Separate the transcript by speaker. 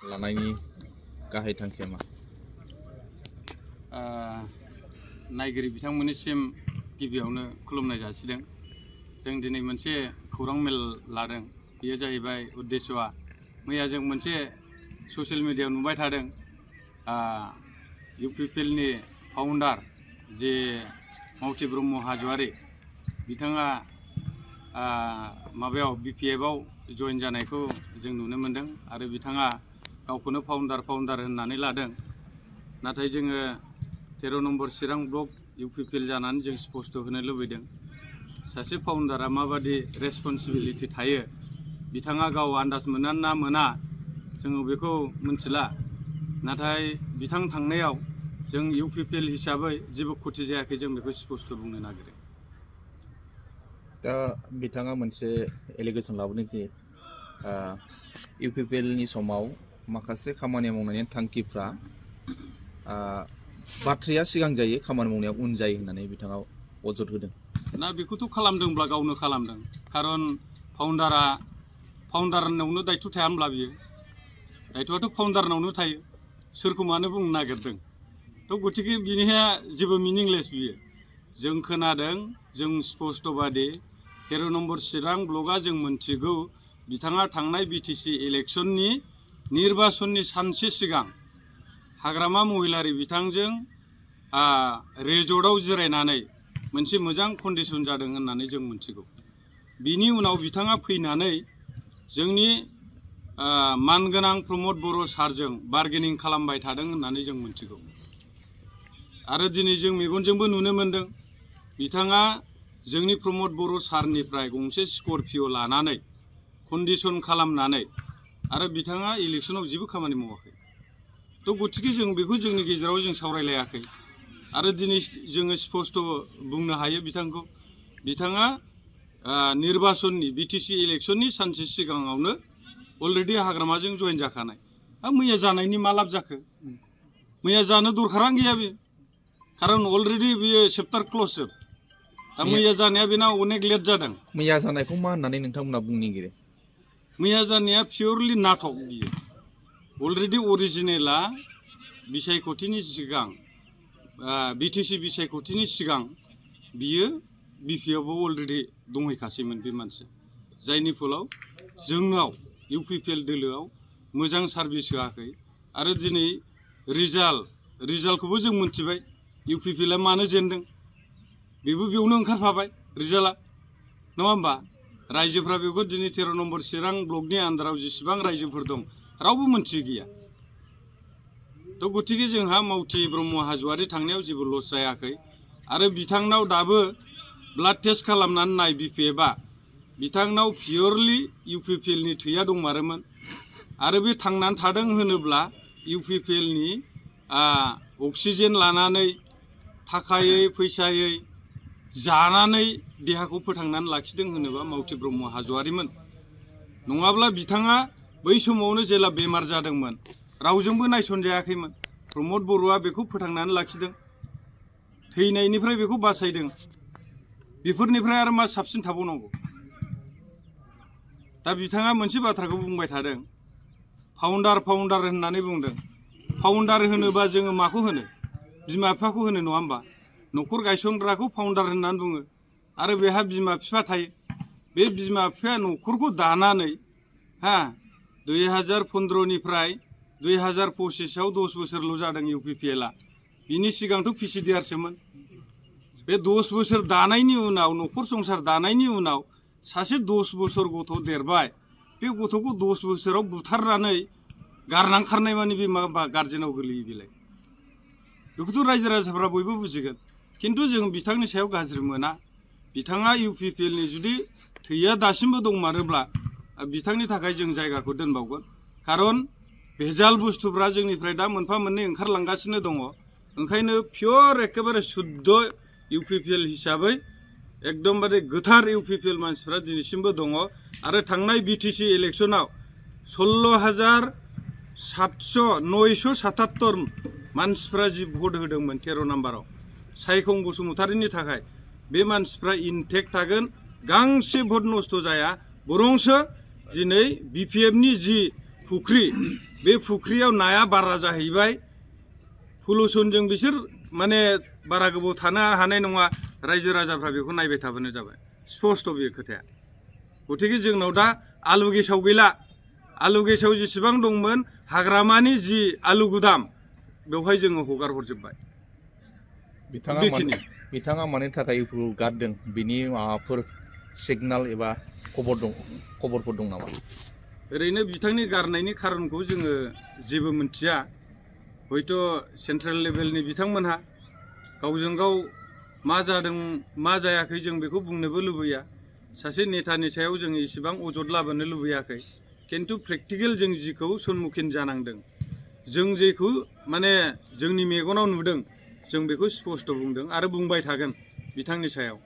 Speaker 1: लानायनि गाहाय थांखिया मा?
Speaker 2: नायगिरि बिथांमोननिसिम गिबियावनो खुलुमनाय जासिदों। जों दिनै मोनसे खौरां मेल लादों। बेयो जाहैबाय उद्देश्यआ मैया जों मोनसे ससियेल मिडियायाव नुबाय थादों। इउपिपिएलनि फाउन्डार जे मावथि ब्रह्म हाज'वारि बिथाङा माबायाव बिपिएफआव जइन जानायखौ जों नुनो मोन्दों आरो बिथाङा गावखौनो फाउन्डार होननानै लादों। नाथाय जोङो 13 नम्बर चिरां ब्लक इउपिपिएल जानानै जों स्पष्ट होनो लुबैदों सासे फाउन्डारा माबादि रेसपन्सिबिलिटि थायो बिथाङा गाव आन्दाज मोना ना मोना जोङो बेखौ मिथिला। नाथाय बिथां थांनायाव जों इउपिपिएल हिसाबै जेबो खथि जायाखै जों बेखौ स्पष्ट बुंनो नागिरो।
Speaker 1: दा बिथाङा मोनसे एलिगेसन लाबोदों दि इउपिपिएलनि समाव माखासे खामानि मावनायनि थांखिफ्रा बाथ्राया सिगां जायो खामानि मावनाया उन जायो होननानै बिथाङा अजद होदों।
Speaker 2: ना बेखौथ' खालामदोंब्ला गावनो खालामदों, खारन फाउन्डारनावनो दायथ' थाया होनब्ला बियो दायथ'आथ' फाउन्डारनावनो थायो, सोरखौ मानो बुंनो नागिरदों। थ' गथिखे बिनिहा जेबो मिनिंलेस बियो। जों खोनादों, जों स्पष्टबादि 13 नम्बर चिरां ब्लकआ जों मोनथिगौ बिथाङा थांनाय बिटिसि इलेक्सननि निर्बाचननि सानसे सिगां हाग्रामा महिलारि बिथांजों रेजर्टआव जिरायनानै मोनसे मोजां कन्डिसन जादों होननानै जों मोनथिगौ। बिनि उनाव बिथाङा फैनानै जोंनि मानगोनां प्रमद बर' सारजों बार्गेनिं खालामबाय थादों होननानै जों मोनथिगौ। आरो दिनै जों मेगनजोंबो नुनो मोन्दों बिथाङा जोंनि प्रमद बर' सारनिफ्राय गंसे स्करपिय' लानानै कन्डिसन खालामनानै आरो बिथाङा इलेक्सनाव जेबो खामानि मावाखै। थ' गथिखे जों बेखौ जोंनि गेजेराव जों सावरायलायाखै आरो दिनै जोङो स्पष्ट बुंनो हायो बिथाङा निर्बाचननि बिटिसि इलेक्सननि सानसे सिगाङावनो अलरेडि हाग्रामाजों जइन जाखानाय। मैया जानायनि मा लाब जाखो? मैया जानो दरखारानो गैया बे, खारन अलरेडि बियो चेप्टार क्ल'ज। दा मैया जानाया बेना अनेक लेट जादों।
Speaker 1: मैया जानायखौ मा होननानै नोंथांमोना बुंनो नागिरो?
Speaker 2: मैया जानाया पियरलि नाटक बियो। अलरेडि अरिजिनेला बिसायख'थिनि सिगां बिटिसि बिसायख'थिनि सिगां बियो बिपिएफआव अलरेडि दंहैखासैमोन बे मानसि, जायनि फलाव जोंनाव इउपिपिएल दोलोआव मोजां सार्भिस होआखै। आरो दिनै रिजाल्टखौबो जों मोनथिबाय इउपिपिएलआ मानो जेनदों, बेबो बेयावनो ओंखारफाबाय रिजाल्टआ, नङा होमबा? रायजोफ्रा बेखौ दिनै 13 नम्बर चिरां ब्लकनि आन्दाराव जेसेबां रायजोफोर दं रावबो मोनथियै गैया। थ' गथिखे जोंहा मावथि ब्रह्म हाज'वारि थांनायाव जेबो लस जायाखै आरो बिथांनाव दाबो ब्लाड टेस्ट खालामनानै नाय बिपिएफआ बिथांनाव पियरलि इउपिपिएलनि थैया दंमारोमोन। आरो बे थांनानै थादों होनोब्ला इउपिपिएलनि अक्सिजेन लानानै थाखायै फैसायै जानानै देहाखौ फोथांनानै लाखिदों होनोबा मावथि ब्रह्म हाज'वारिमोन। नङाब्ला बिथाङा बै समावनो जेला बेमार जादोंमोन रावजोंबो नायसनजायाखैमोन। प्रमद बर'आ बेखौ फोथांनानै लाखिदों, थैनायनिफ्राय बेखौ बासायदों। बेफोरनिफ्राय आरो मा साबसिन थाबावनांगौ? दा बिथाङा मोनसे बाथ्राखौ बुंबाय थादों, फाउन्डार होननानै बुंदों। फाउन्डार होनोबा जोङो माखौ होनो? बिमा बिफाखौ होनो, नङा होमबा? न'खर गायसनग्राखौ फाउन्डार होननानै बुङो। आरो बेहा बिमा बिफा थायो। बे बिमा बिफाया न'खरखौ दानानै 2015निफ्राय 2025आव 10 बोसोरल' जादों इउपिपिएलआ। बिनि सिगांथ' पिसिडिआरसोमोन। बे 10 बोसोर दानायनि उनाव, न'खर संसार दानायनि उनाव सासे 10 बोसोर गथ' देरबाय, बे गथ'खौ 10 बोसोराव बुथारनानै गारनां खारनाय माने बे मा गार्जेनाव गोलैयो बेलाय? बेखौथ' रायजो राजाफ्रा बयबो बुजिगोन। खिन्थु जों बिथांनि सायाव गाज्रि मोना। बिथाङा इउपिपिएलनि जुदि थैया दासिमबो दंमारोब्ला बिथांनि थाखाय जों जायगाखौ दोनबावगोन। खारन भेजाल बुस्थुफ्रा जोंनिफ्राय दा मोनफा मोननै ओंखारलांगासिनो दङ। ओंखायनो पियर एखेबारे शुद्ध इउपिपिएल हिसाबै एकदमबारे गोथार इउपिपिएल मानसिफ्रा दिनैसिमबो दङ। आरो थांनाय बिटिसि इलेक्सनाव 16,977 मानसिफ्रा जि भट होदोंमोन 13 नाम्बाराव सायखं बसुमतारिनि थाखाय, बे मानसिफ्रा इनटेक्ट थागोन, गांसे भट नस्थ' जाया। बरंसो दिनै बिपिएफनि जि फुख्रि बे फुख्रियाव नाया बारा जाहैबाय पलुसनजों बिसोर माने बारा गोबाव थानो हानाय नङा रायजो राजाफ्रा बेखौ नायबाय थाबानो जाबाय स्पष्ट बे खोथाया गतिके जोंनाव दा आलु गेसाव गैला आलु गेसाव जेसेबां दंमोन हाग्रामानि जि आलु गुदाम बेवहाय जोङो हगार हरजोब्बाय
Speaker 1: बिथाङा मानि थाखाय इउपिपिएल गारदों बिनि माबाफोर सिगनाल एबा खबरफोर दं नामा
Speaker 2: ओरैनो बिथांनि गारनायनि खारनखौ जोङो जेबो मिथिया हयथ' सेन्ट्रेल लेभेलनि बिथांमोनहा गावजों गाव मा जादों मा जायाखै जों बेखौ बुंनोबो लुबैया सासे नेतानि सायाव जों इसेबां अजद लाबोनो लुबैयाखै किन्तु प्रेक्टिकेल जों जिखौ सन्मुखीन जानांदों जों जेखौ माने जोंनि मेगनाव नुदों जों बेखौ स्पष्ट बुंदों आरो बुंबाय थागोन बिथांनि सायाव